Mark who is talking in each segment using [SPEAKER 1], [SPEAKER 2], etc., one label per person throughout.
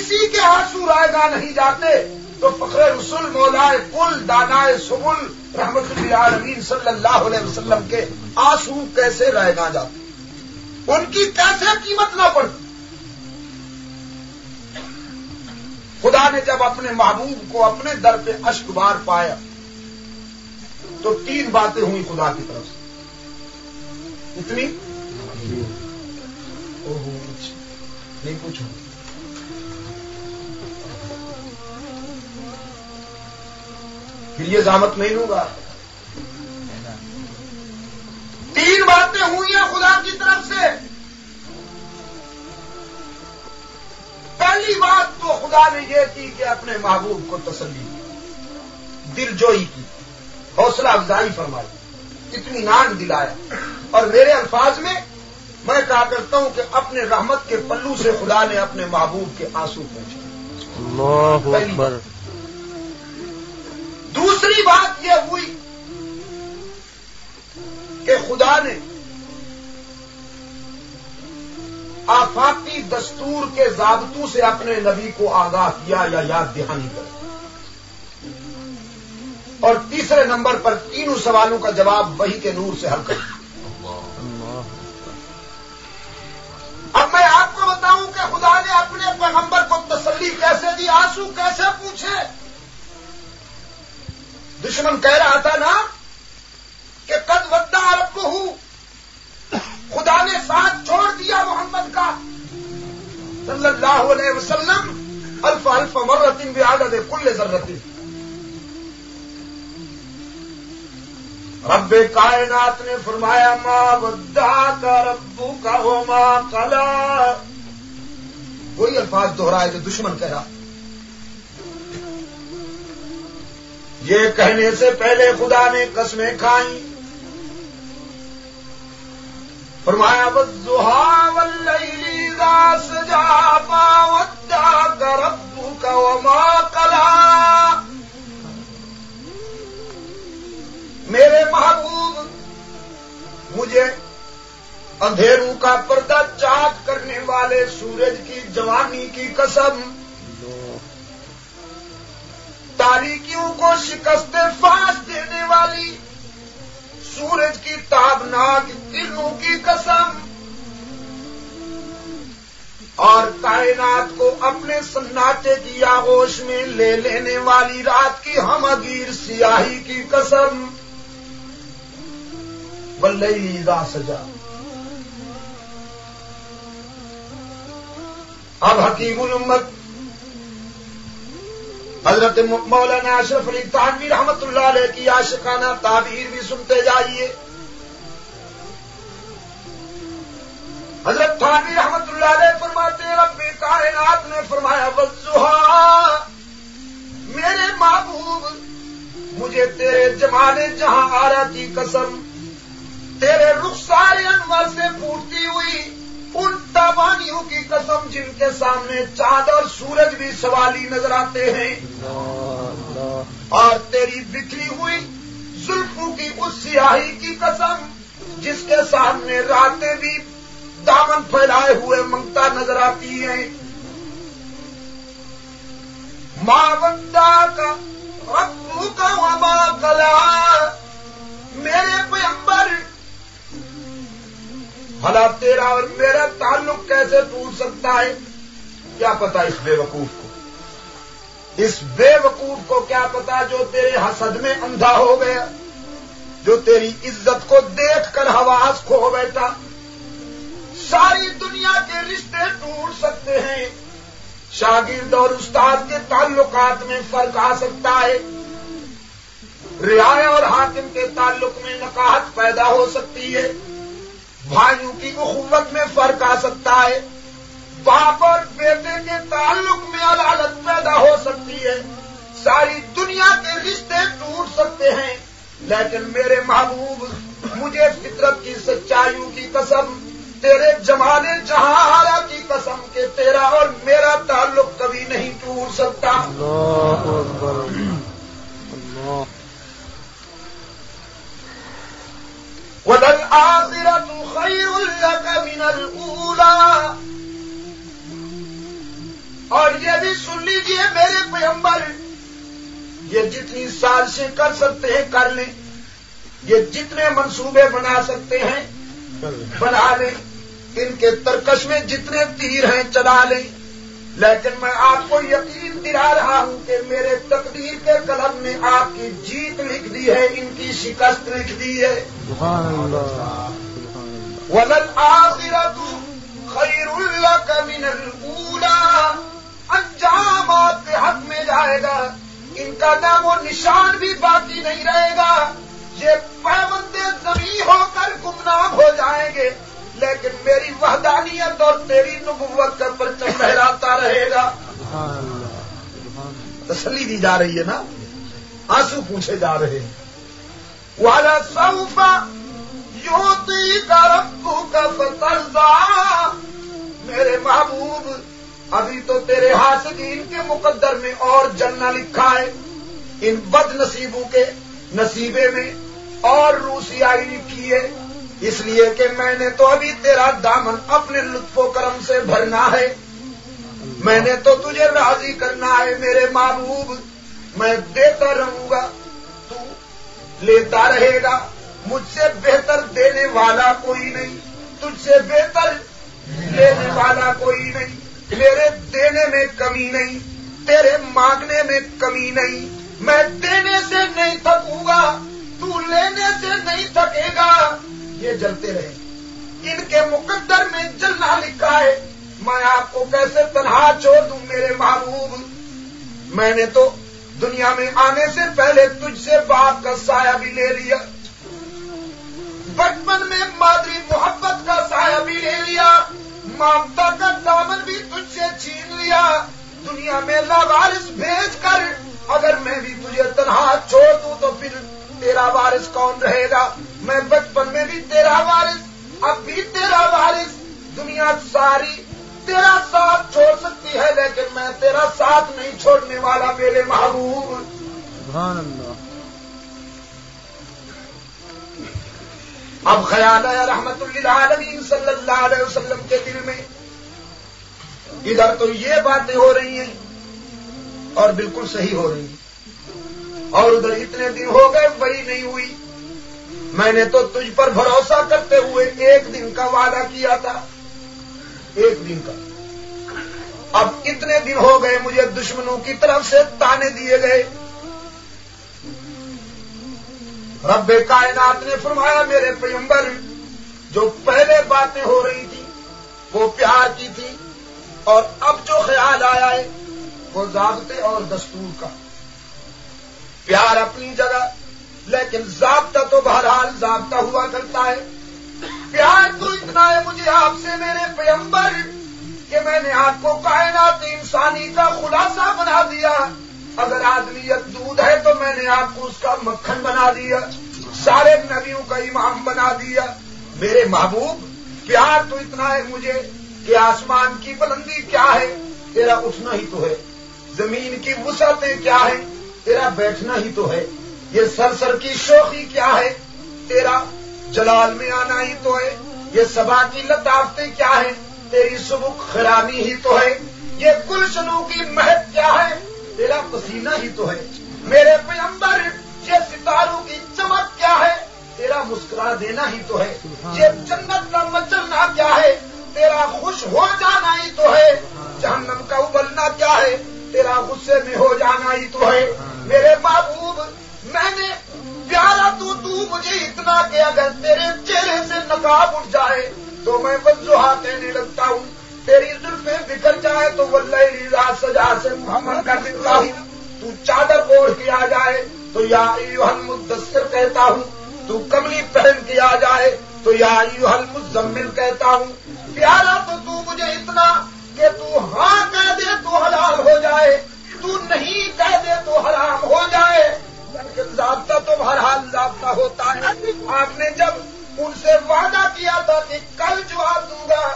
[SPEAKER 1] کسی کے آنسو رائگاں نہیں جاتے تو فخر رسول مولائے کل دانائے سبل رحمت للعالمین صلی اللہ علیہ وسلم کے آنسو کیسے رائگاں جاتے، ان کی کیسے قیمت نہ پڑتی؟ خدا نے جب اپنے محبوب کو اپنے در پہ اشک بار پایا تو 3 باتیں ہوئی خدا کی طرف سے. اتنی نہیں پوچھو. پھر یہ زحمت نہیں ہوگا. 3 باتیں ہوئی ہیں خدا کی طرف سے. پہلی بات تو خدا نے یہ کی کہ اپنے محبوب کو تسلی دی، دل جوئی کی، حوصلہ افزائی فرمائی، اطمینان دلایا. اور میرے الفاظ میں میں کہا کرتا ہوں کہ اپنے رحمت کے پلو سے خدا نے اپنے محبوب کے آنسو پہنچے. اللہ اکبر. دوسری بات یہ ہوئی کہ خدا نے آفاقی دستور کے ضابطوں سے اپنے نبی کو آگاہ کیا یا یاد دہانی کر. اور تیسرے نمبر پر 3 سوالوں کا جواب وحی کے نور سے حل کر. اب میں آپ کو بتاؤں کہ خدا نے اپنے پیغمبر کو تسلی کیسے دی، آنسو کیسے پوچھے. دشمن کہہ رہا تھا نا کہ قد ودع ربہ، خدا نے ساتھ چھوڑ دیا محمد کا صلی اللہ علیہ وسلم الف الف مرۃ بعدد کل ذرۃ. رب کائنات نے فرمایا ما ودعک ربک وما قلی. وہی الفاظ دہرائے جو دشمن کہہ رہا. یہ کہنے سے پہلے خدا نے قسمیں کھائیں. فرمایا والضحی واللیل اذا سجى ما ودعک ربک وما قلی. میرے محبوب، مجھے اندھیروں کا پردہ چاک کرنے والے سورج کی جوانی کی قسم، تاریکیوں کو شکست فاش دینے والی سورج کی تابناک کرنوں کی قسم، اور کائنات کو اپنے سناٹے کی آغوش میں لے لینے والی رات کی ہمگیر سیاہی کی قسم. واللیل اذا سجا. اب حکیم الامت حضرت مولانا اشرف علی تھانوی رحمت اللہ علیہ کی عاشقانہ تعبیر بھی سنتے جائیے. حضرت تھانوی رحمت اللہ علیہ فرماتے ہیں رب کائنات نے فرمایا والضحی، میرے محبوب مجھے تیرے جمال جہاں آرا کی قسم، تیرے رخسار انور سے پھوٹتی ہوئی ان تابانیوں کی قسم جن کے سامنے چاند اور سورج بھی سوالی نظر آتے ہیں، اور تیری بکھری ہوئی زلفوں کی اس سیاہی کی قسم جس کے سامنے راتیں بھی دامن پھیلائے ہوئے منگتا نظر آتی ہیں. ما ودعک ربک وما قلی. میرے پیغمبر، بھلا تیرا اور میرا تعلق کیسے ٹوٹ سکتا ہے؟ کیا پتا اس بے وقوف کو، اس بے وقوف کو کیا پتا جو تیرے حسد میں اندھا ہو گیا، جو تیری عزت کو دیکھ کر حواس کھو بیٹھا. ساری دنیا کے رشتے ٹوٹ سکتے ہیں، شاگرد اور استاد کے تعلقات میں فرق آ سکتا ہے، رعایا اور حاکم کے تعلق میں نقاہت پیدا ہو سکتی ہے، بھائیوں کی اخوت میں فرق آ سکتا ہے، باپ اور بیٹے کے تعلق میں عدالت پیدا ہو سکتی ہے، ساری دنیا کے رشتے ٹوٹ سکتے ہیں. لیکن میرے محبوب، مجھے فطرت کی سچائیوں کی قسم، تیرے جمال جہاں کی قسم کہ تیرا اور میرا تعلق کبھی نہیں ٹوٹ سکتا. اللہ اکبر. اللہ. وَلَلْآخِرَةُ خَيْرٌ لَكَ مِنَ الْأُولَىٰ. اور یہ بھی سن لیجئے میرے پیغمبر، یہ جتنی سازشیں کر سکتے ہیں کر لیں، یہ جتنے منصوبے بنا سکتے ہیں بنا لیں، ان کے ترکش میں جتنے تیر ہیں چلا لیں، لیکن میں آپ کو یقین دلا رہا ہوں کہ میرے تقدیر کے قلم نے آپ کی جیت لکھ دی ہے، ان کی شکست لکھ دی ہے۔
[SPEAKER 2] سبحان اللہ۔
[SPEAKER 1] وَلَلْآخِرَةُ خَيْرٌ لَكَ مِنَ الْأُولَىٰ، انجام آپ کے حق میں جائے گا، ان کا نام و نشان بھی باقی نہیں رہے گا، یہ پیوندے زمین ہو کر گمنام ہو جائیں گے، لیکن میری وحدانیت اور تیری نبوت کا پرچم لہراتا رہے گا۔ تسلی دی جا رہی ہے نا، آنسو پوچھے جا رہے ہیں۔ وَلَسَوْفَ يُعْطِيكَ رَبُّكَ فَتَرْضَىٰ، میرے محبوب ابھی تو تیرے حاسدین کے مقدر میں اور جلنا لکھا ہے، ان بد نصیبوں کے نصیبے میں اور روسیائی لکھی ہے، اس لیے کہ میں نے تو ابھی تیرا دامن اپنے لطف و کرم سے بھرنا ہے، میں نے تو تجھے راضی کرنا ہے میرے محبوب، میں دیتا رہوں گا تو لیتا رہے گا، مجھ سے بہتر دینے والا کوئی نہیں، تجھ سے بہتر لینے والا کوئی نہیں، میرے دینے میں کمی نہیں، تیرے مانگنے میں کمی نہیں، میں دینے سے نہیں تھکوں گا، تو لینے سے نہیں تھکے گا، یہ جلتے رہے، ان کے مقدر میں جلنا لکھا ہے، میں آپ کو کیسے تنہا چھوڑ دوں میرے محبوب، میں نے تو دنیا میں آنے سے پہلے تجھ سے باپ کا سایہ بھی لے لیا، بچپن میں مادری محبت کا سایہ بھی لے لیا، ممتا کا دامن بھی تجھ سے چھین لیا، دنیا میں لاوارث بھیج کر اگر میں بھی تجھے تنہا چھوڑ دوں تو پھر تیرا وارث کون رہے گا؟ میں بچپن میں بھی تیرا وارث، اب بھی تیرا وارث، دنیا ساری تیرا ساتھ چھوڑ سکتی ہے لیکن میں تیرا ساتھ نہیں چھوڑنے والا میرے محبوب۔
[SPEAKER 2] سبحان اللہ۔
[SPEAKER 1] اب خیال آیا رحمت للعالمین صلی اللہ علیہ وسلم کے دل میں، ادھر تو یہ باتیں ہو رہی ہیں اور بالکل صحیح ہو رہی ہیں، اور ادھر اتنے دن ہو گئے وہی نہیں ہوئی، میں نے تو تجھ پر بھروسہ کرتے ہوئے ایک دن کا وعدہ کیا تھا، ایک دن کا، اب اتنے دن ہو گئے مجھے دشمنوں کی طرف سے تانے دیے گئے۔ رب کائنات نے فرمایا میرے پیغمبر جو پہلے باتیں ہو رہی تھی وہ پیار کی تھی، اور اب جو خیال آیا ہے وہ ضابطے اور دستور کا، پیار اپنی جگہ لیکن ضابطہ تو بہرحال ضابطہ ہوا کرتا ہے۔ پیار تو اتنا ہے مجھے آپ سے میرے پیغمبر کہ میں نے آپ کو کائنات انسانی کا خلاصہ بنا دیا، اگر آدمیت دودھ ہے تو میں نے آپ کو اس کا مکھن بنا دیا، سارے نبیوں کا امام بنا دیا۔ میرے محبوب پیار تو اتنا ہے مجھے کہ آسمان کی بلندی کیا ہے، تیرا اٹھنا ہی تو ہے، زمین کی وسعتیں کیا ہیں، تیرا بیٹھنا ہی تو ہے، یہ سرسر کی شوخی کیا ہے، تیرا جلال میں آنا ہی تو ہے، یہ صبا کی لطافتیں کیا ہیں، تیری سبک خرامی ہی تو ہے، یہ گلشنوں کی مہک کیا ہے، تیرا پسینہ ہی تو ہے۔ میرے پیغمبر یہ ستاروں کی چمک کیا ہے، تیرا مسکرا دینا ہی تو ہے، یہ جنت کا مچلنا کیا ہے، تیرا خوش ہو جانا ہی تو ہے، جہنم کا ابلنا کیا ہے، تیرا غصے میں ہو جانا ہی تو ہے۔ میرے محبوب میں نے پیارا تو مجھے اتنا کہ اگر تیرے چہرے سے نقاب اٹھ جائے تو میں والضحیٰ کہنے لگتا ہوں، تیری زلفیں بکھر جائے تو واللیل اذا سجا سے محمد کا لکھتا ہوں، تو چادر اوڑھ کے آ جائے تو یا ایھا المدثر کہتا ہوں، تو کملی پہن کے آ جائے تو یا ایھا المزمل کہتا ہوں۔ پیارا تو مجھے اتنا کہ تو ہاں کہہ دے تو حلال ہو جائے، تو نہیں کہہ دے تو حرام ہو جائے، لیکن ضابطہ تو ہر حال ضابطہ ہوتا ہے۔ آپ نے جب ان سے وعدہ کیا تھا کہ کل جواب دوں گا،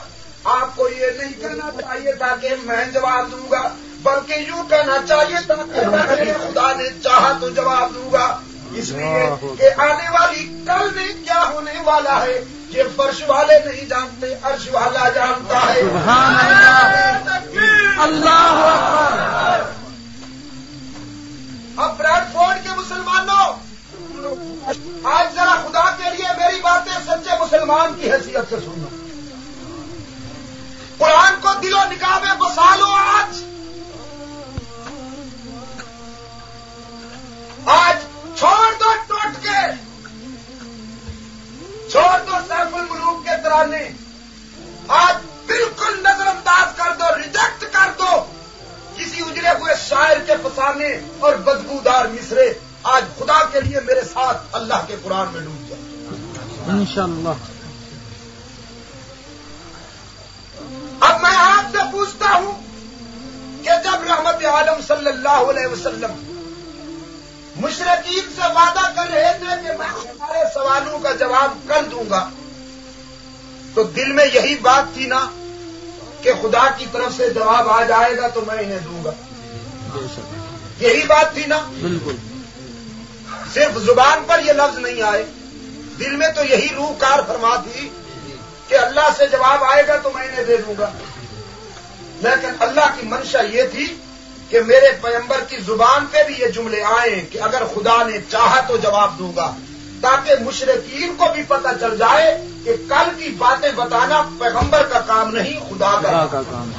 [SPEAKER 1] آپ کو یہ نہیں کہنا چاہیے تھا کہ میں جواب دوں گا، بلکہ یوں کہنا چاہیے تھا کہ خدا نے چاہا تو جواب دوں گا، اس لیے کہ آنے والی کل میں کیا ہونے والا ہے یہ فرش والے نہیں جانتے، عرش والا جانتا ہے۔
[SPEAKER 2] سبحان اللہ، اللہ
[SPEAKER 1] دقت سے سننا. قرآن کو دل و نگاہ میں بسا لو. آج چھوڑ دو ٹوٹ کے، چھوڑ دو سیف الملوک کے ترانے، آج بالکل نظر انداز کر دو، ریجیکٹ کر دو کسی اجڑے ہوئے شاعر کے فسانے اور بدبودار مصرے. آج خدا کے لیے میرے ساتھ اللہ کے قرآن میں ڈوب جائے
[SPEAKER 2] انشاءاللہ.
[SPEAKER 1] اب میں آپ سے پوچھتا ہوں کہ جب رحمت عالم صلی اللہ علیہ وسلم مشرکین سے وعدہ کر رہے تھے کہ میں سارے سوالوں کا جواب کر دوں گا، تو دل میں یہی بات تھی نا کہ خدا کی طرف سے جواب آ جائے گا تو میں انہیں دوں گا. یہی بات تھی نا.
[SPEAKER 2] بالکل.
[SPEAKER 1] صرف زبان پر یہ لفظ نہیں آئے، دل میں تو یہی روح کار فرما تھی کہ اللہ سے جواب آئے گا تو میں انہیں دے دوں گا. لیکن اللہ کی منشا یہ تھی کہ میرے پیغمبر کی زبان پہ بھی یہ جملے آئیں کہ اگر خدا نے چاہا تو جواب دوں گا، تاکہ مشرکین کو بھی پتہ چل جائے کہ کل کی باتیں بتانا پیغمبر کا کام نہیں، خدا کا
[SPEAKER 2] کام.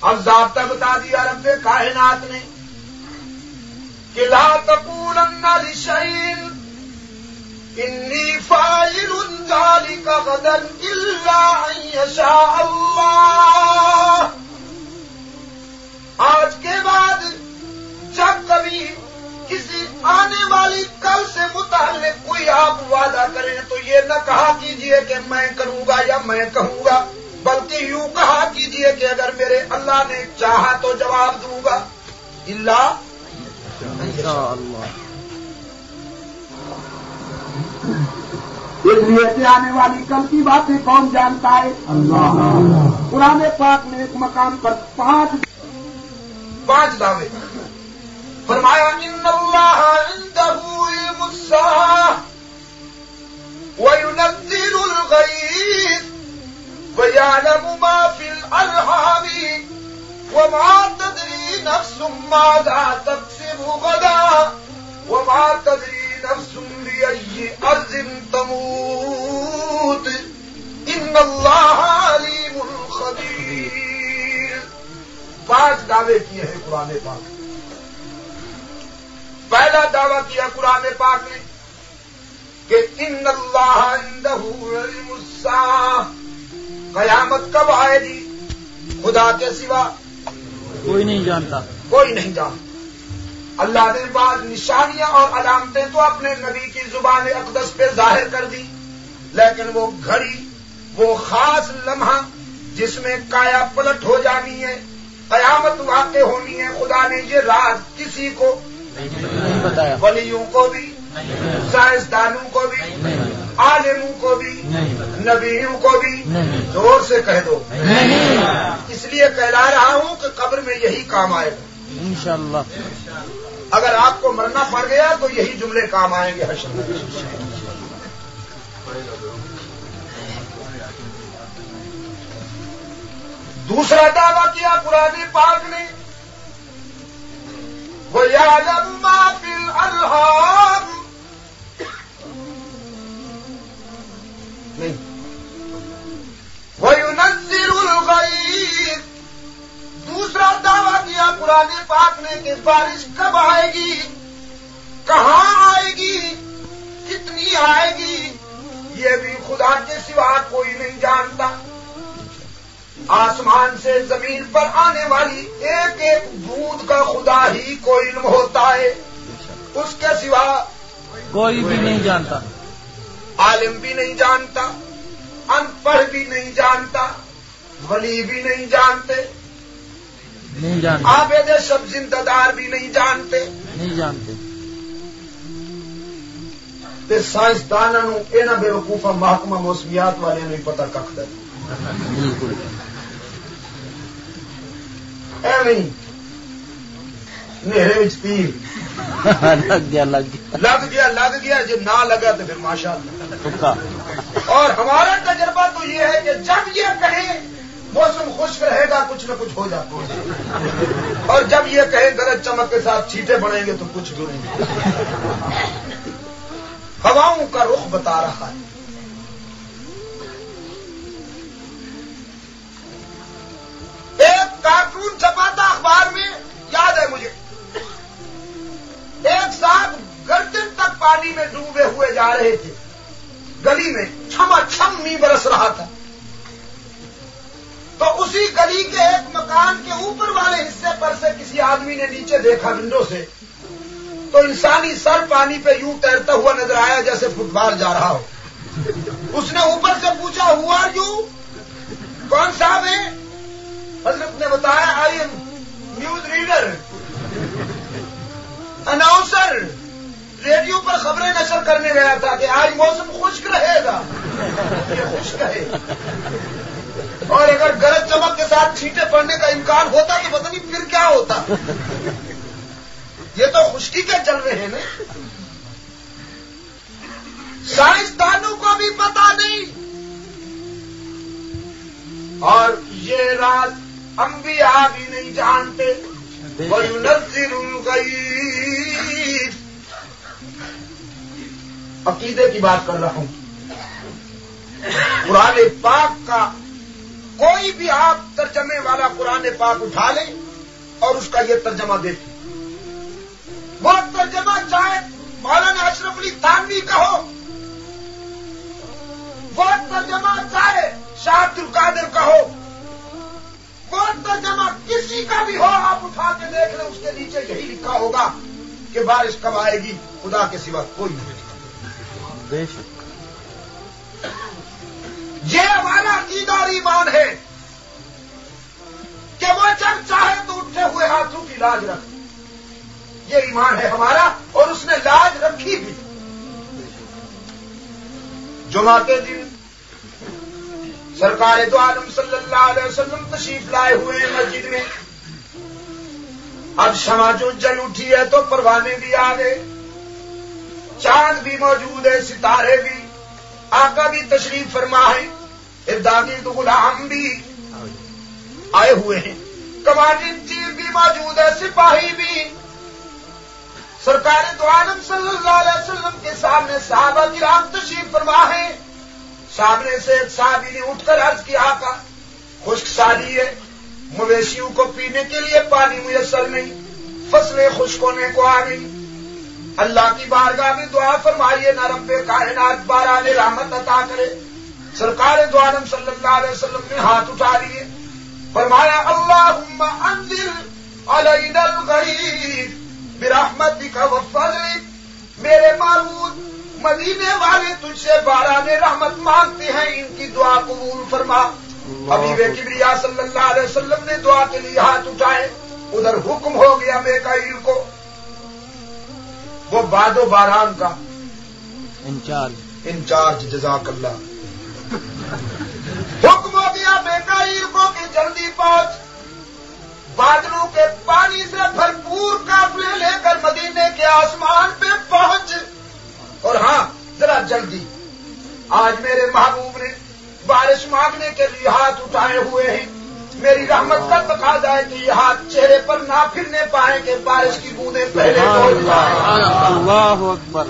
[SPEAKER 1] اب ضابطہ بتا دیا رب کائنات نے کہ لا تقولن لشیء انی فاعل ذلک غدا الا ان یشاء اللہ. آج کے بعد جب کبھی کسی آنے والی کل سے متعلق کوئی آپ وعدہ کریں تو یہ نہ کہا کیجئے کہ میں کروں گا یا میں کہوں گا، بلکہ یوں کہا کیجئے کہ اگر میرے اللہ نے چاہا تو جواب دوں گا. اللہ اس لیے کہ آنے والی کل کی باتیں کون جانتا ہے؟ اللہ. قرآن پاک نے ایک مقام پر پانچ دعوے فرمایا ان اللہ عنده علم الساعة وينزل الغيث ويعلم ما في الأرحام وما تدري نفس ماذا تكسب غدا وما تدري نفس بأي أرض تموت ان اللہ علیم خبیر. پانچ دعوے کیے ہیں قرآن پاک. پہلا دعویٰ کیا قرآن پاک نے کہ ان اللہ عنده علم الساعة، قیامت کب آئے گی خدا کے سوا
[SPEAKER 2] کوئی نہیں جانتا.
[SPEAKER 1] کوئی نہیں جانتا. اللہ نے بعض نشانیاں اور علامتیں تو اپنے نبی کی زبان اقدس پہ ظاہر کر دی، لیکن وہ گھڑی، وہ خاص لمحہ جس میں کایا پلٹ ہو جانی ہے، قیامت واقع ہونی ہے، خدا نے یہ راز کسی کو
[SPEAKER 2] نہیں بتایا.
[SPEAKER 1] ولیوں کو بھی، سائنسدانوں کو بھی، عالموں کو بھی، نبیوں کو بھی. زور سے کہہ دو. اس لیے کہلا رہا ہوں کہ قبر میں یہی کام آئے گا
[SPEAKER 2] انشاءاللہ.
[SPEAKER 1] اگر آپ کو مرنا پڑ گیا تو یہی جملے کام آئیں گے حشر میں. دوسرا دعویٰ کیا قرآن پاک نے وَيَعْلَمُ مَا فِي الْأَرْحَامِ، نہیں وَيُنَزِّلُ الْغَيْثَ. دوسرا دعویٰ کیا قرآن پاک نے کہ بارش کب آئے گی، کہاں آئے گی، کتنی آئے گی، یہ بھی خدا کے سوا کوئی نہیں جانتا. آسمان سے زمین پر آنے والی ایک ایک بوند کا خدا ہی کو علم ہوتا ہے، اس کے سوا
[SPEAKER 2] کوئی بھی نہیں جانتا.
[SPEAKER 1] عالم بھی نہیں جانتا، ان پڑھ بھی نہیں جانتا، ولی بھی نہیں جانتے،
[SPEAKER 2] نہیں جانتے،
[SPEAKER 1] عابد شب زندہ دار بھی نہیں جانتے.
[SPEAKER 2] نہیں جانتے.
[SPEAKER 1] سائنسدانوں یہاں بے وقوفا محکمہ موسمیات والے نہیں پتا کھ دے.
[SPEAKER 2] بالکل.
[SPEAKER 1] ایویں نیرے وچ تیر
[SPEAKER 2] لگ گیا لگ گیا
[SPEAKER 1] لگ گیا لگ گیا، جب نہ لگا تو پھر ماشاء اللہ.
[SPEAKER 2] تکا.
[SPEAKER 1] اور ہمارا تجربہ تو یہ ہے کہ جب یہ کہیں موسم خشک رہے گا کچھ نہ کچھ ہو جاتا ہے، اور جب یہ کہیں گرج چمک کے ساتھ چھینٹے پڑیں گے تو کچھ بھی نہیں. ہواؤں کا رخ بتا رہا ہے. ایک کارٹون چھپا تھا اخبار میں، یاد ہے مجھے، ایک صاحب گردن تک پانی میں ڈوبے ہوئے جا رہے تھے، گلی میں چھما چھم می برس رہا تھا. تو اسی گلی کے ایک مکان کے اوپر والے حصے پر سے کسی آدمی نے نیچے دیکھا ونڈو سے، تو انسانی سر پانی پہ یوں تیرتا ہوا نظر آیا جیسے فٹ بال جا رہا ہو. اس نے اوپر سے پوچھا ہو آر یو، کون صاحب ہے؟ حضرت نے بتایا I am news reader, announcer, radio پر خبریں نشر کرنے گیا تھا کہ آج موسم خشک رہے گا. یہ خشک ہے، اور اگر گرج چمک کے ساتھ چھینٹے پڑنے کا امکان ہوتا تو پتہ نہیں پھر کیا ہوتا. یہ تو خشکی کے چل رہے ہیں نا. سائنسدانوں کو بھی پتا نہیں، اور یہ راز انبیاء بھی نہیں جانتے. وَيُنَزِّلُ الْغَيْثَ، عقیدے کی بات کر رہا ہوں. قرآن پاک کا کوئی بھی آپ ترجمے والا قرآن پاک اٹھا لیں اور اس کا یہ ترجمہ دیکھیں. وہ ترجمہ چاہے مولانا اشرف علی تھانوی کا ہو، وہ ترجمہ چاہے شاہ عبد القادر کا ہو، وہ ترجمہ کسی کا بھی ہو، آپ اٹھا کے دیکھ لیں، اس کے نیچے یہی لکھا ہوگا کہ بارش کب آئے گی خدا کے سوا کوئی نہیں لکھا.
[SPEAKER 2] بے شک
[SPEAKER 1] یہ ہمارا عقیدہ اور ایمان ہے کہ وہ جب چاہے تو اٹھے ہوئے ہاتھوں کی لاج رکھ. یہ ایمان ہے ہمارا، اور اس نے لاج رکھی بھی. جمعہ کے دن سرکار دو عالم صلی اللہ علیہ وسلم تشریف لائے ہوئے ہیں مسجد میں. اب شمع جو جل اٹھی ہے تو پروانے بھی آ گئے، چاند بھی موجود ہے، ستارے بھی، آقا بھی تشریف فرما ہے، ارداگی تو غلام بھی آئے ہوئے ہیں، کمانڈنگ چیف بھی موجود ہے، سپاہی بھی. سرکار دو عالم صلی اللہ علیہ وسلم کے سامنے صحابہ کرام تشریف فرما ہے. سامنے سے ایک صحابی نے اٹھ کر عرض کیا، آقا خشک سالی ہے، مویشیوں کو پینے کے لیے پانی میسر نہیں، فصلیں خشک ہونے کو آ گئی، اللہ کی بارگاہ میں دعا فرمائیے نہ رب کائنات باران رحمت عطا کرے. سرکار دو عالم صلی اللہ علیہ وسلم نے ہاتھ اٹھا لیے، فرمایا اللہم انزل علینا الغیث برحمتک وفضلک. میرے معبود مدینے والے تجھ سے باران رحمت مانگتے ہیں، ان کی دعا قبول فرما. حبیب کبریا صلی اللہ علیہ وسلم نے دعا کے لیے ہاتھ اٹھائے، ادھر حکم ہو گیا میکائیل کو، وہ باد و باران کا انچارج جزاک اللہ، حکم ہو گیا میکائیل کو کہ جلدی پہنچ، بادلوں کے پانی سے بھرپور قافلے لے کر مدینے کے آسمان پہ پہنچ. اور ہاں ذرا جلدی، آج میرے محبوب نے بارش مانگنے کے لیے ہاتھ اٹھائے ہوئے ہیں. میری رحمت کا تقاضا ہے کہ یہ ہاتھ چہرے پر نہ پھرنے پائیں کہ بارش کی بوندیں پہلے پہنچ جائیں.
[SPEAKER 2] اللہ اکبر.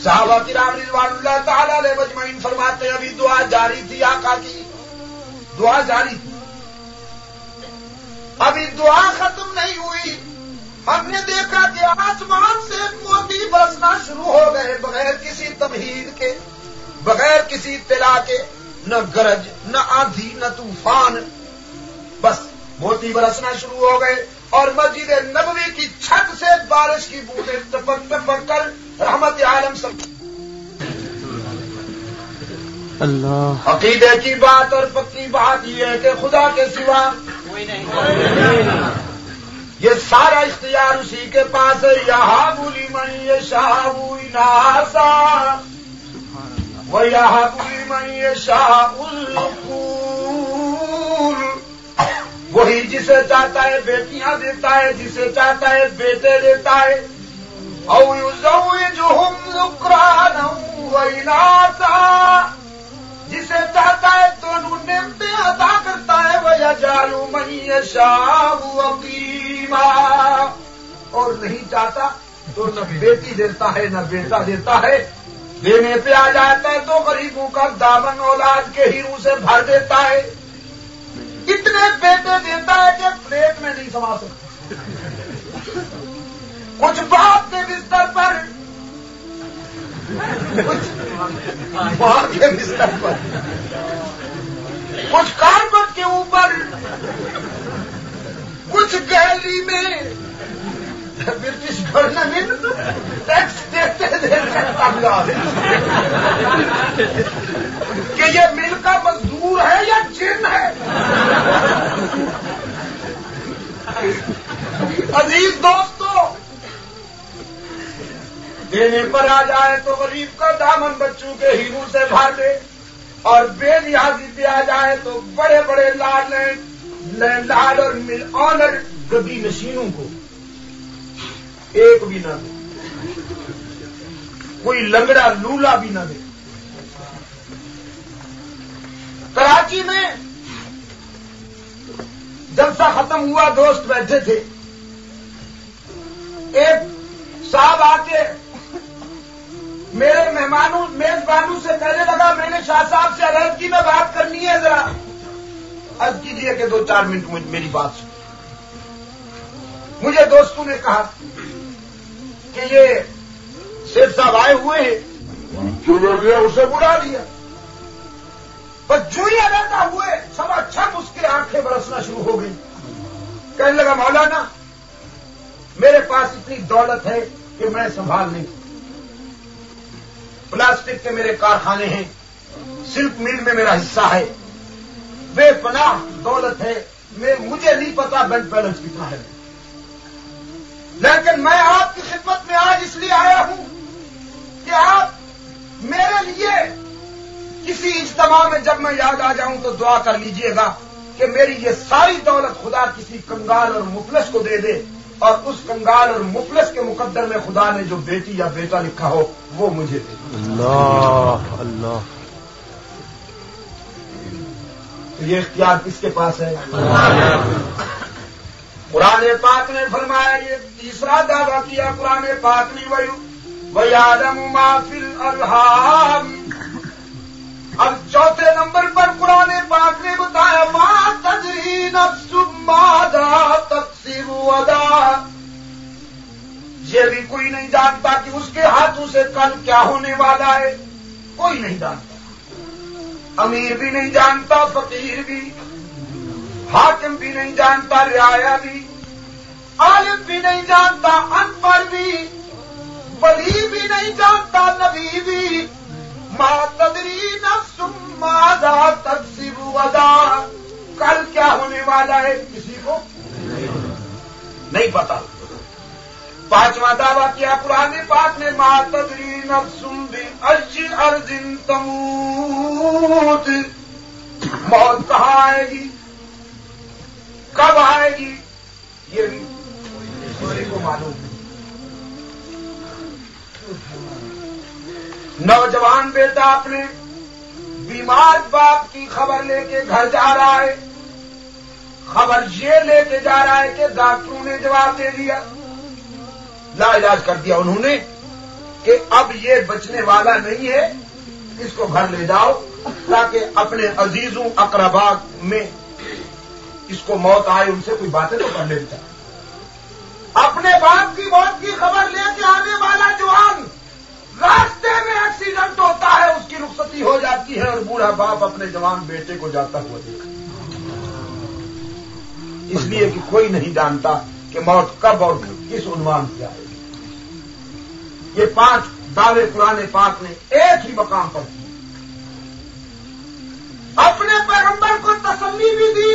[SPEAKER 1] صحابہ کرام رضوان اللہ تعالی علیہ مجمعین فرماتے ابھی دعا جاری تھی، آقا کی دعا جاری تھی، ابھی دعا ختم نہیں ہوئی. ہم نے دیکھا کہ آسمان سے موتی برسنا شروع ہو گئے، بغیر کسی تمہید کے، بغیر کسی اطلاع کے، نہ گرج، نہ آندھی، نہ طوفان، بس موتی برسنا شروع ہو گئے. اور مسجد نبوی کی چھت سے بارش کی بوندیں ٹپک ٹپک کر رحمت عالم سب.
[SPEAKER 2] اللہ
[SPEAKER 1] عقیدے کی بات اور پکی بات یہ ہے کہ خدا کے سوا
[SPEAKER 2] کوئی نہیں.
[SPEAKER 1] یہ سارا اختیار اسی کے پاس ہے. یہاں بولی من یشاء اناسا وَيَهَبُ لِمَن يَشَاءُ الذُّكُورَ. وہی جسے چاہتا ہے بیٹیاں دیتا ہے، جسے چاہتا ہے بیٹے دیتا ہے. أَوْ يُزَوِّجُهُمْ ذُكْرَانًا وَإِنَاثًا. جسے چاہتا ہے دونوں نعمتیں عطا کرتا ہے. وَيَجْعَلُ مَن يَشَاءُ عَقِيمًا. اور نہیں چاہتا تو نہ بیٹی دیتا ہے نہ بیٹا دیتا ہے. دینے پہ آ جاتا ہے تو غریبوں کا دامن اولاد کے ہیروں سے بھر دیتا ہے. اتنے بیٹے دیتا ہے کہ پلیٹ میں نہیں سما سکتے. کچھ باپ کے بستر پر, کچھ ماں کے بستر پر, کچھ کارپٹ کے اوپر, کچھ گیلری میں. برٹش گورنمنٹ ٹیکس دیتے کہ یہ مل کا مزدور ہے یا جن ہے. عزیز دوستو, دینے پر آ جائے تو غریب کا دامن بچوں کے ہیروں سے بھر دے, اور بے نیازی پہ آ جائے تو بڑے بڑے لینڈ اور مل آنر گدی نشینوں کو ایک بھی نہ دے, کوئی لنگڑا لولا بھی نہ دے. کراچی میں جلسہ ختم ہوا, دوست بیٹھے تھے. ایک صاحب آ کے میرے میزبانوں سے کہنے لگا, میں نے شاہ صاحب سے عرض کی میں بات کرنی ہے, ذرا عرض کیجیے کہ 2-4 منٹ میری بات سن. مجھے دوستوں نے کہا کہ یہ سیٹ صاحب آئے ہوئے ہیں, اسے بڑھا دیا. بس جو ہی ادا ہوئے سب اچھا اس کے آنکھیں برسنا شروع ہو گئی. کہنے لگا, مولانا میرے پاس اتنی دولت ہے کہ میں سنبھال نہیں سکتا. پلاسٹک کے میرے کارخانے ہیں, سلک مل میں میرا حصہ ہے, بے پناہ دولت ہے, مجھے نہیں پتا بینک بیلنس کتنا ہے. لیکن میں آپ کی خدمت میں آج اس لیے آیا ہوں کہ آپ میرے لیے کسی اجتماع میں جب میں یاد آ جاؤں تو دعا کر لیجئے گا کہ میری یہ ساری دولت خدا کسی کنگال اور مفلس کو دے دے, اور اس کنگال اور مفلس کے مقدر میں خدا نے جو بیٹی یا بیٹا لکھا ہو وہ مجھے دے. اللہ اللہ. تو یہ اختیار کس کے پاس ہے؟ قرآن پاک نے فرمایا, یہ تیسرا دعویٰ کیا قرآن پاک نے, وَيَعْلَمُ مَا فِي الْأَرْحَامِ. اب چوتھے نمبر پر قرآن پاک نے بتایا, مَا تَدْرِي نَفْسٌ مَاذَا تَكْسِبُ غَدًا. یہ بھی کوئی نہیں جانتا کہ اس کے ہاتھوں سے کل کیا ہونے والا ہے. کوئی نہیں جانتا, امیر بھی نہیں جانتا, فقیر بھی, حاکم بھی نہیں جانتا, رعایا بھی, عالم بھی نہیں جانتا, ان پڑھ بھی, ولی بھی نہیں جانتا, نبی بھی. ما تدری نفس ماذا تکسب غدا. کل کیا ہونے والا ہے کسی کو نہیں پتا. پانچواں دعویٰ کیا قرآن پاک نے, ما تدری نفس بأي أرض تموت. موت کہاں آئے گی, کب آئے گی, یہ بھی کسی کو معلوم نہیں. نوجوان بیٹا اپنے بیمار باپ کی خبر لے کے گھر جا رہا ہے. خبر یہ لے کے جا رہا ہے کہ ڈاکٹروں نے جواب دے دیا, لا علاج کر دیا انہوں نے کہ اب یہ بچنے والا نہیں ہے, اس کو گھر لے جاؤ تاکہ اپنے عزیزوں اقربا میں اس کو موت آئے, ان سے کوئی باتیں تو کر لیتا. اپنے باپ کی موت کی خبر لے کے آنے والا جوان راستے میں ایکسیڈنٹ ہوتا ہے, اس کی رخصتی ہو جاتی ہے, اور بوڑھا باپ اپنے جوان بیٹے کو جاتا ہوا دیکھا. اس لیے کہ کوئی نہیں جانتا کہ موت کب اور کس عنوان سے آئے گی. یہ 5 دعوے قرآن پاک نے ایک ہی مقام پر کیے. اپنے پیغمبر کو تسلی بھی دی